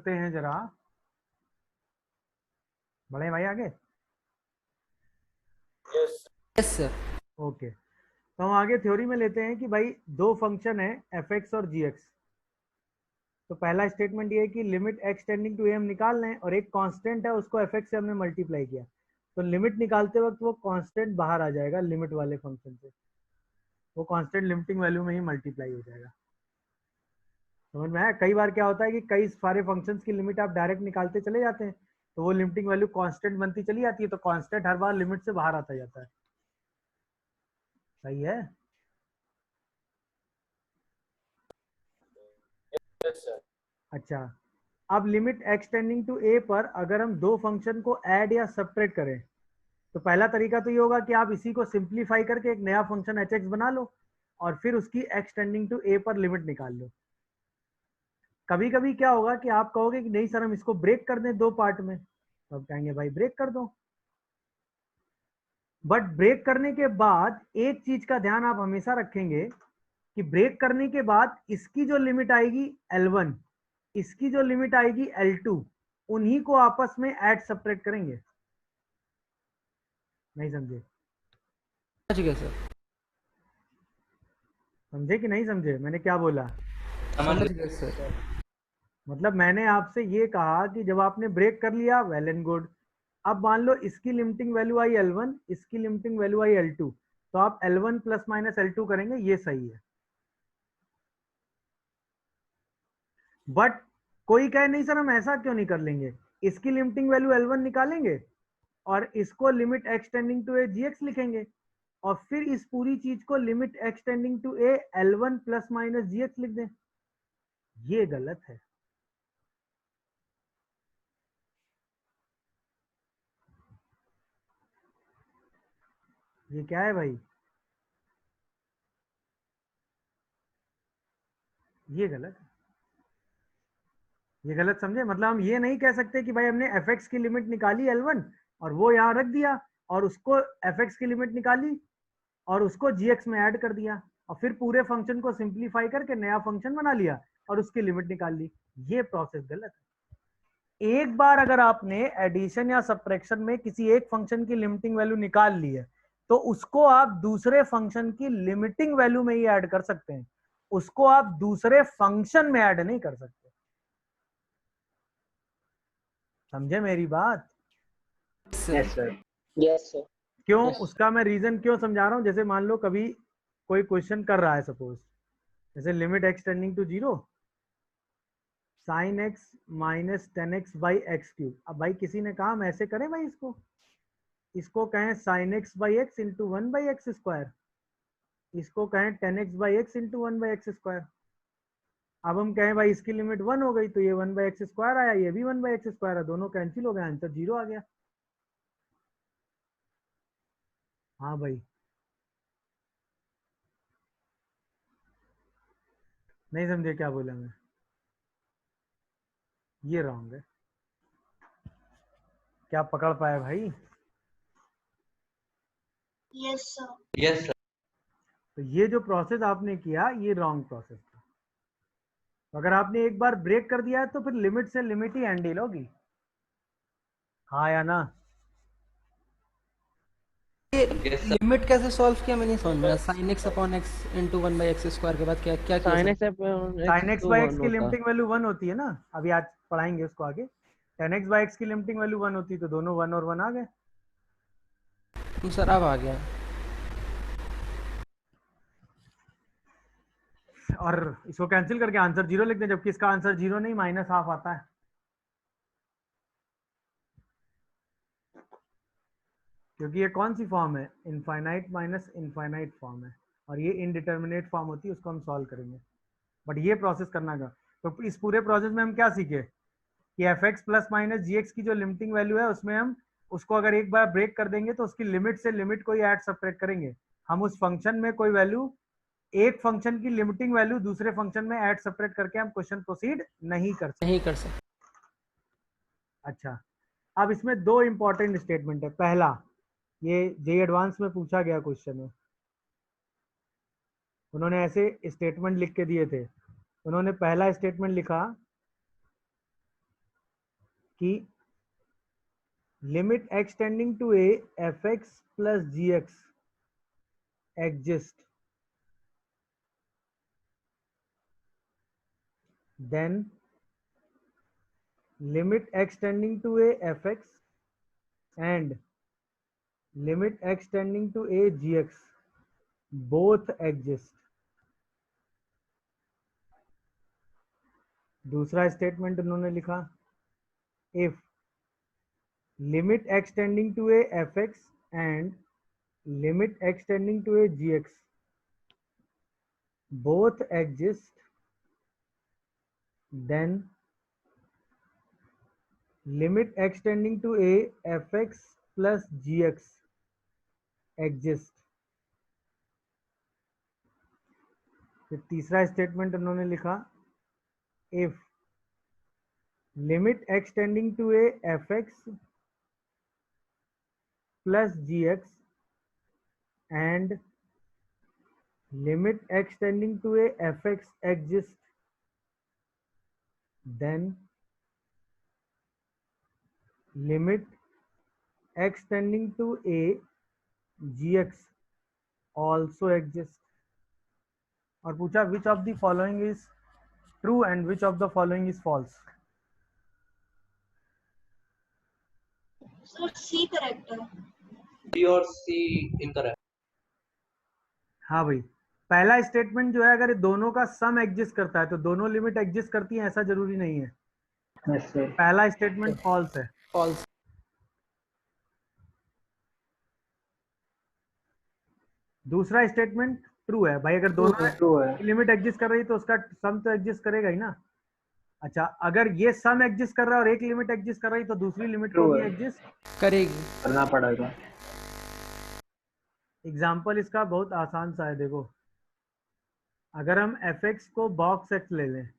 करते हैं जरा, बढ़े भाई आगे। Yes sir. ओके, तो हम आगे थ्योरी में लेते हैं कि भाई दो फंक्शन है एफ एक्स और जी एक्स। तो पहला स्टेटमेंट ये है कि लिमिट एक्स टेंडिंग टू ए हम निकाल लें और एक कांस्टेंट है उसको एफ एक्स से हमने मल्टीप्लाई किया, तो लिमिट निकालते वक्त वो कांस्टेंट बाहर आ जाएगा लिमिट वाले फंक्शन से, वो कांस्टेंट लिमिटिंग वैल्यू में ही मल्टीप्लाई हो जाएगा। समझ में आया? कई बार क्या होता है कि कई सारे फंक्शंस की लिमिट आप डायरेक्ट निकालते चले जाते हैं तो वो लिमिटिंग वैल्यू कांस्टेंट बनती चली जाती है, तो कांस्टेंट हर बार लिमिट से बाहर आता जाता है। सही है? अच्छा, अब लिमिट एक्स टेंडिंग टू ए पर अगर हम दो फंक्शन को ऐड या सब्ट्रैक्ट करें तो पहला तरीका तो ये होगा कि आप इसी को सिंप्लीफाई करके एक नया फंक्शन एच एक्स बना लो और फिर उसकी एक्स टेंडिंग टू ए पर लिमिट निकाल लो। कभी कभी क्या होगा कि आप कहोगे कि नहीं सर हम इसको ब्रेक कर दें दो पार्ट में, तो आप कहेंगे भाई ब्रेक कर दो, बट ब्रेक करने के बाद एक चीज का ध्यान आप हमेशा रखेंगे कि ब्रेक करने के बाद इसकी जो लिमिट आएगी L1, इसकी जो लिमिट आएगी L2, उन्हीं को आपस में ऐड सब्ट्रैक्ट करेंगे। नहीं समझे? समझ गया सर। समझे कि नहीं समझे मैंने क्या बोला? समझ गया सर। मतलब मैंने आपसे ये कहा कि जब आपने ब्रेक कर लिया वेल एंड गुड, अब मान लो इसकी लिमिटिंग वैल्यू आई L1, इसकी लिमिटिंग वैल्यू आई L2, तो आप L1 प्लस माइनस L2 करेंगे, ये सही है। बट कोई कहे नहीं सर हम ऐसा क्यों नहीं कर लेंगे, इसकी लिमिटिंग वैल्यू L1 निकालेंगे और इसको limit x tending to a g x लिखेंगे और फिर इस पूरी चीज को limit x tending to a L1 plus minus g x लिख दें। ये गलत है। ये क्या है भाई? ये गलत है। ये गलत समझे? मतलब हम ये नहीं कह सकते कि भाई हमने एफ एक्स की लिमिट निकाली L1 और वो यहाँ रख दिया और उसको एफ एक्स की लिमिट निकाली और उसको जी एक्स में ऐड कर दिया और फिर पूरे फंक्शन को सिंप्लीफाई करके नया फंक्शन बना लिया और उसकी लिमिट निकाल ली। ये प्रोसेस गलत है। एक बार अगर आपने एडिशन या सब्ट्रैक्शन में किसी एक फंक्शन की लिमिटिंग वैल्यू निकाल ली है तो उसको आप दूसरे फंक्शन की लिमिटिंग वैल्यू में ही ऐड कर सकते हैं, उसको आप दूसरे फंक्शन में ऐड नहीं कर सकते। समझे मेरी बात? Yes sir. Yes sir. क्यों? यस। उसका मैं रीजन क्यों समझा रहा हूं। जैसे मान लो कभी कोई क्वेश्चन कर रहा है, सपोज जैसे limit x tending to zero sine x minus ten x by x cube. अब भाई किसी ने कहा हम ऐसे करें भाई, इसको कहें sine x by x into one by x square, इसको कहें ten x by x into one by x square. अब हम कहें भाई इसकी लिमिट वन हो गई तो ये वन बाई एक्स स्क्वायर आया, ये भी वन बाई एक्स स्क्वायर है, दोनों कैंसिल हो गए, आंसर जीरो आ गया। हाँ भाई, नहीं समझे क्या बोला मैं? ये रॉन्ग है। क्या पकड़ पाए भाई? Yes sir. Yes sir. तो ये जो प्रोसेस आपने किया ये रॉन्ग प्रोसेस था। तो अगर आपने एक बार ब्रेक कर दिया है तो फिर लिमिट से लिमिट ही हैंडल होगी। हाँ या ना? ये लिमिट कैसे सॉल्व किया मैं नहीं समझ में। Sine x upon x into one by x square के बाद क्या क्या किया sine sir? X sine x x तो बाई एक्स वन की होता। लिमिटिंग वैल्यू वन होती है ना, अभी आज पढ़ाएंगे उसको आगे। टेन एक्स बाई एक्स की लिमिटिंग वैल्यू वन होती है तो दोनों वन और वन आ गए। सर अब आ गया। और इसको कैंसिल करके आंसर जीरो लिख दें, जबकि इसका आंसर जीरो नहीं माइनस हाफ आता है, क्योंकि ये कौन सी फॉर्म है? इनफाइनाइट माइनस इनफाइनाइट फॉर्म है और ये इनडिटर्मिनेट फॉर्म होती है, उसको हम सॉल्व करेंगे। बट ये प्रोसेस करना का, तो इस पूरे प्रोसेस में हम क्या सीखे कि F x plus minus g x की जो लिमिटिंग वैल्यू है उसमें हम उसको अगर एक बार ब्रेक कर देंगे तो उसकी लिमिट से लिमिट को ही ऐड सब्ट्रैक्ट करेंगे। हम उस फंक्शन में कोई वैल्यू, एक फंक्शन की लिमिटिंग वैल्यू दूसरे फंक्शन में ऐड सब्ट्रैक्ट करके हम क्वेश्चन प्रोसीड नहीं कर सकते। नहीं कर सकते। अच्छा, अब इसमें दो इंपॉर्टेंट स्टेटमेंट है। पहला, ये जे एडवांस में पूछा गया क्वेश्चन है, उन्होंने ऐसे स्टेटमेंट लिख के दिए थे। उन्होंने पहला स्टेटमेंट लिखा कि limit x tending to a f x plus g x exist, then limit x tending to a fx and limit x tending to a gx both exist. दूसरा स्टेटमेंट उन्होंने लिखा if limit x tending to a fx and limit x tending to a gx both exist, then limit x tending to a fx plus gx exist. फिर तीसरा statement उन्होंने लिखा if limit x tending to a fx plus gx and limit x tending to a fx exist, then limit x tending to a gx also exist. और पूछा which of the following is true and which of the following is false. Sir C correct है। B और C incorrect. हाँ भाई, पहला statement जो है अगर दोनों का सम एग्जिस्ट करता है तो दोनों लिमिट एग्जिस्ट करती हैं, ऐसा जरूरी नहीं है। Yes sir. पहला स्टेटमेंट फॉल्स है। फॉल्स। दूसरा स्टेटमेंट ट्रू है भाई, अगर दोनों ट्रू है। लिमिट एग्जिस्ट कर रही है तो उसका सम तो एग्जिस्ट करेगा ही ना। अच्छा, अगर ये सम एग्जिस्ट कर रहा है और एक लिमिट एग्जिस्ट कर रही है तो दूसरी लिमिट को भी एग्जिस्ट करेगी, करना पड़ेगा। एग्जाम्पल इसका बहुत आसान सा है, देखो अगर हम एफ एक्स को बॉक्स एक्स ले लें,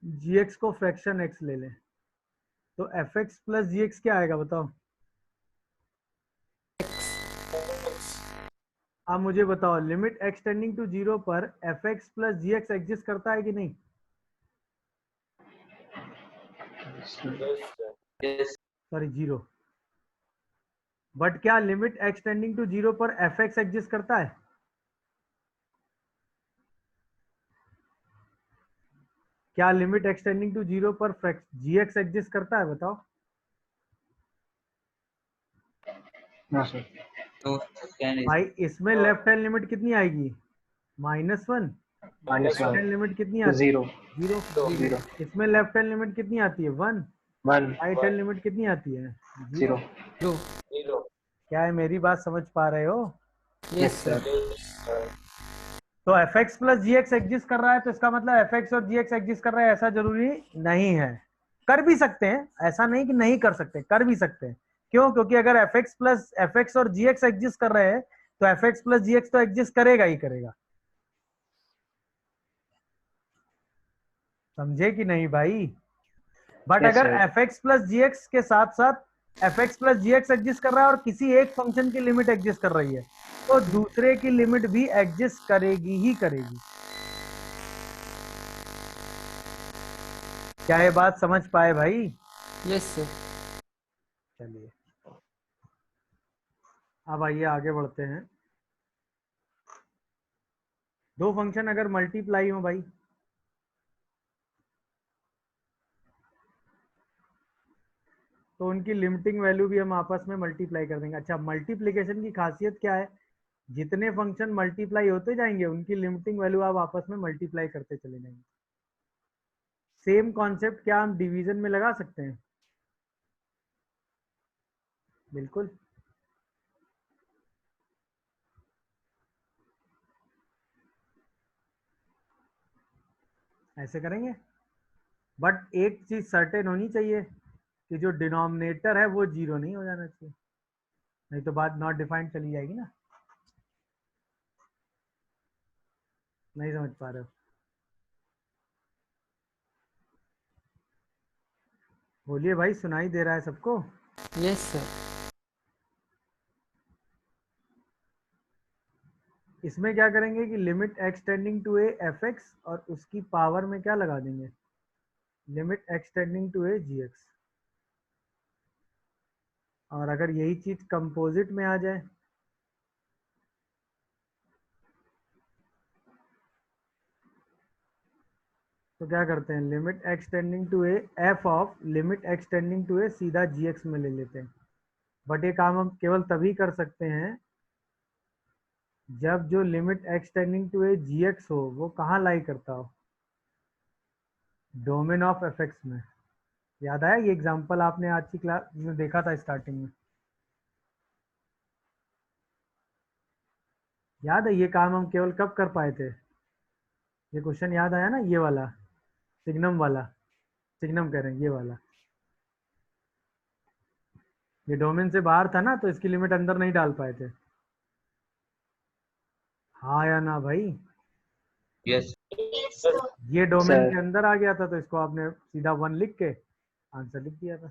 जी एक्स को फ्रैक्शन एक्स ले लें, तो f x plus g x क्या आएगा बताओ। अब मुझे बताओ limit x tending to zero पर f x plus g x exist करता है कि नहीं? Sorry zero. बट क्या limit x tending to zero पर एफ एक्स एग्जिस्ट करता है? क्या limit x tending to zero पर जी एक्स एग्जिस्ट करता है बताओ। ना सर। भाई इसमें लेफ्ट हैंड लिमिट कितनी आएगी? -1। राइट हैंड लिमिट कितनी आती है? 0। इसमें लेफ्ट हैंड लिमिट कितनी आती है? 1। राइट हैंड लिमिट कितनी आती है? 0। क्या है, मेरी बात समझ पा रहे हो? Yes sir. तो f x plus g x exist कर रहा है तो इसका मतलब एफ एक्स और जी एक्स एग्जिस्ट कर रहा है, ऐसा जरूरी नहीं है। कर भी सकते हैं, ऐसा नहीं कि नहीं कर सकते, कर भी सकते हैं। क्यों? क्योंकि अगर एफ एक्स और जी एक्स एग्जिस्ट कर रहे हैं तो f x plus g x तो एग्जिस्ट करेगा ही करेगा। समझे कि नहीं भाई? बट अगर F x plus g x के साथ साथ F x plus g x exist कर रहा है और किसी एक फंक्शन की लिमिट एग्जिस्ट कर रही है तो दूसरे की लिमिट भी एग्जिस्ट करेगी ही करेगी। क्या ये बात समझ पाए भाई? Yes sir. चलिए अब आइए आगे बढ़ते हैं। दो फंक्शन अगर मल्टीप्लाई हो भाई, तो उनकी लिमिटिंग वैल्यू भी हम आपस में मल्टीप्लाई कर देंगे। अच्छा, मल्टीप्लिकेशन की खासियत क्या है? जितने फंक्शन मल्टीप्लाई होते जाएंगे उनकी लिमिटिंग वैल्यू आप आपस में मल्टीप्लाई करते चले जाएंगे। सेम कॉन्सेप्ट क्या हम डिवीजन में लगा सकते हैं? बिल्कुल। ऐसे करेंगे, बट एक चीज सर्टेन होनी चाहिए कि जो डिनोमिनेटर है वो जीरो नहीं हो जाना चाहिए, नहीं तो बात नॉट डिफाइंड चली जाएगी ना। नहीं समझ पा रहे हो? बोलिए भाई, सुनाई दे रहा है सबको? Yes sir. इसमें क्या करेंगे कि limit x tending to a f x और उसकी पावर में क्या लगा देंगे? Limit x tending to a g x. और अगर यही चीज कंपोजिट में आ जाए तो क्या करते हैं, limit x tending to a f of limit x tending to a सीधा जी एक्स में ले लेते हैं। बट ये काम हम केवल तभी कर सकते हैं जब जो limit x tending to a g x हो वो कहाँ लाई करता हो, डोमेन ऑफ एफ एक्स में। याद आया ये एग्जांपल आपने आज की क्लास में देखा था स्टार्टिंग में, याद है? ये काम हम केवल कब कर पाए थे, ये क्वेश्चन याद आया ना, ये वाला सिग्नम वाला, सिग्नम कह रहे हैं ये वाला, ये डोमेन से बाहर था ना तो इसकी लिमिट अंदर नहीं डाल पाए थे। हाँ या ना भाई? Yes. Yes, sir. ये डोमेन सर के अंदर आ गया था तो इसको आपने सीधा 1 लिख के आंसर लिख दिया था।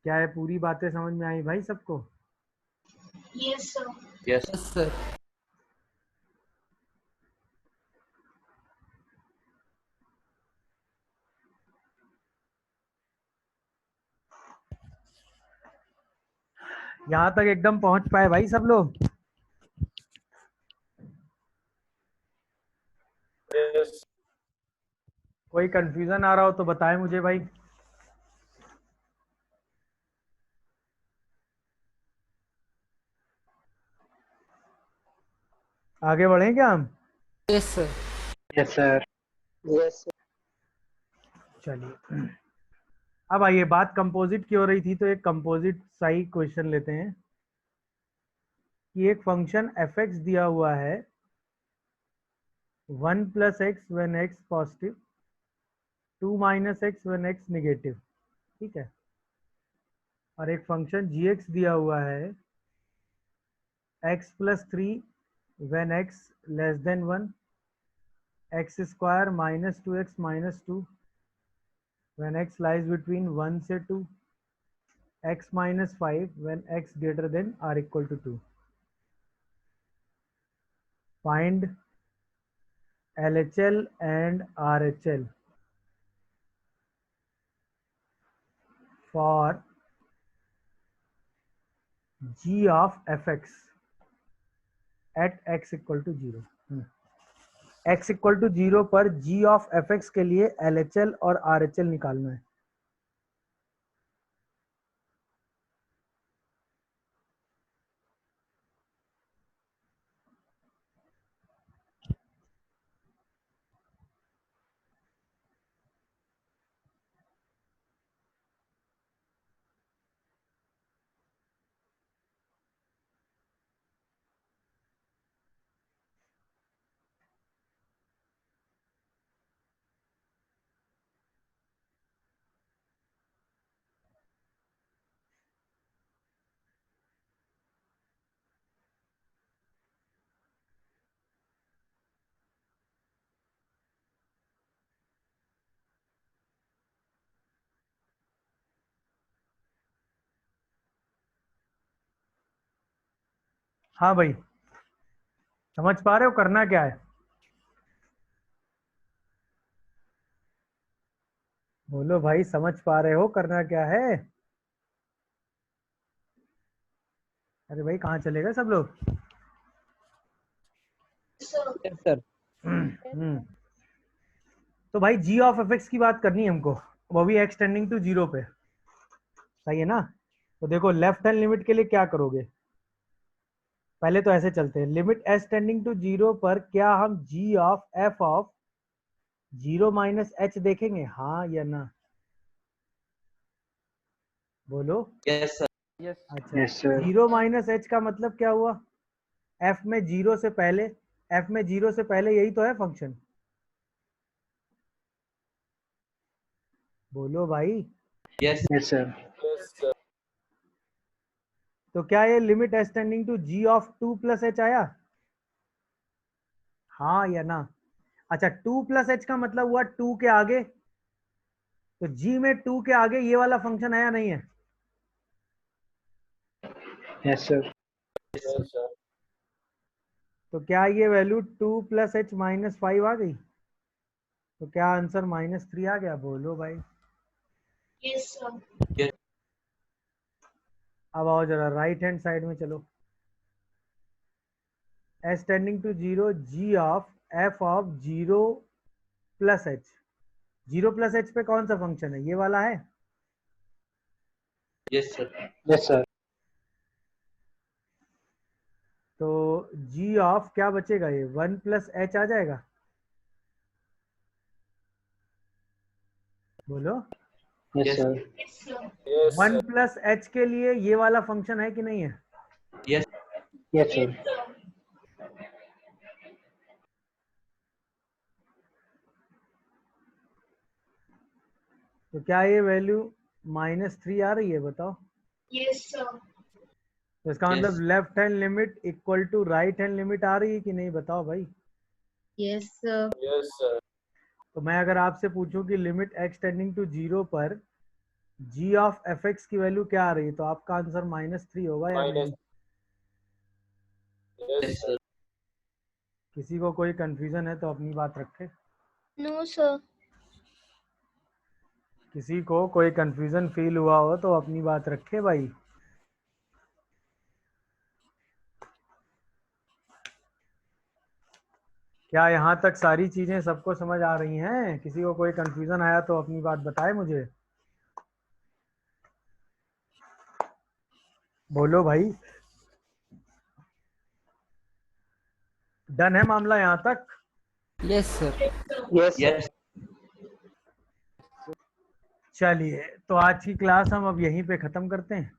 क्या है, पूरी बातें समझ में आई भाई सबको? Yes, sir. Yes. Yes sir. यहाँ तक एकदम पहुंच पाए भाई सब लोग? कोई कंफ्यूजन आ रहा हो तो बताएं मुझे भाई। आगे बढ़ें क्या हम? Yes sir. Yes sir Yes, sir. चलिए, अब आइए, बात कंपोजिट की हो रही थी तो एक कंपोजिट सा ही क्वेश्चन लेते हैं कि एक फंक्शन एफ एक्स दिया हुआ है 1 plus x when x positive, 2 minus x when x negative, ठीक है। और एक फंक्शन जी एक्स दिया हुआ है x plus 3 when x less than 1, x square minus 2x minus 2 when x lies between 1 से 2, x minus 5 when x greater than or equal to 2. Find LHL and RHL for g of fx at x equal to 0. x equal to 0 पर g of fx के लिए LHL और RHL निकालना है। हाँ भाई, समझ पा रहे हो करना क्या है? बोलो भाई, समझ पा रहे हो करना क्या है? अरे भाई कहाँ चले गए सब लोग? Sir. Yes sir. हम्म। तो भाई जी ऑफ एफ एक्स की बात करनी है हमको, वो भी एक्स टेंडिंग टू 0 पे, सही है ना? तो देखो लेफ्ट हैंड लिमिट के लिए क्या करोगे, पहले तो ऐसे चलते हैं, लिमिट एस टेंडिंग टू 0 पर क्या हम g of f of 0 minus h देखेंगे, हाँ या ना? बोलो। Yes, sir. यस। अच्छा, यस सर 0 माइनस एच का मतलब क्या हुआ? एफ में 0 से पहले, एफ में 0 से पहले यही तो है फंक्शन। बोलो भाई। Yes. यस सर तो क्या ये limit s tending to g of 2 plus h आया, हाँ या ना? अच्छा, 2 प्लस एच का मतलब हुआ 2 के आगे, तो जी में 2 के आगे ये वाला फंक्शन आया नहीं है? यस सर तो क्या ये वैल्यू 2 + h - 5 आ गई? तो क्या आंसर -3 आ गया? बोलो भाई। Yes, sir. Yes. अब आओ जरा राइट हैंड साइड में चलो। s tending to 0 g of f of 0 + h। 0 + h पे कौन सा फंक्शन है? ये वाला है। Yes, sir. Yes, sir. तो g ऑफ क्या बचेगा? ये 1 + h आ जाएगा। बोलो। Yes, Yes. sir. Yes, sir. 1 + h के लिए ये वाला फंक्शन है कि नहीं है? Yes. Yes, sir. Yes, sir. तो क्या ये वैल्यू -3 आ रही है? बताओ। Yes, sir. तो इसका Yes. मतलब left hand limit equal to right hand limit आ रही है कि नहीं? बताओ भाई। Yes, sir. तो मैं अगर आपसे पूछूं कि लिमिट x टेंडिंग टू 0 पर g ऑफ fx की वैल्यू क्या आ रही है, तो आपका आंसर -3 होगा या नहीं? Yes, sir. किसी को कोई कंफ्यूजन है तो अपनी बात रखे। No, sir. किसी को कोई कंफ्यूजन फील हुआ हो तो अपनी बात रखे भाई। क्या यहाँ तक सारी चीजें सबको समझ आ रही हैं? किसी को कोई कंफ्यूजन आया तो अपनी बात बताए मुझे। बोलो भाई। डन है मामला यहाँ तक? Yes sir. Yes, sir. Yes. चलिए, तो आज की क्लास हम अब यहीं पे खत्म करते हैं।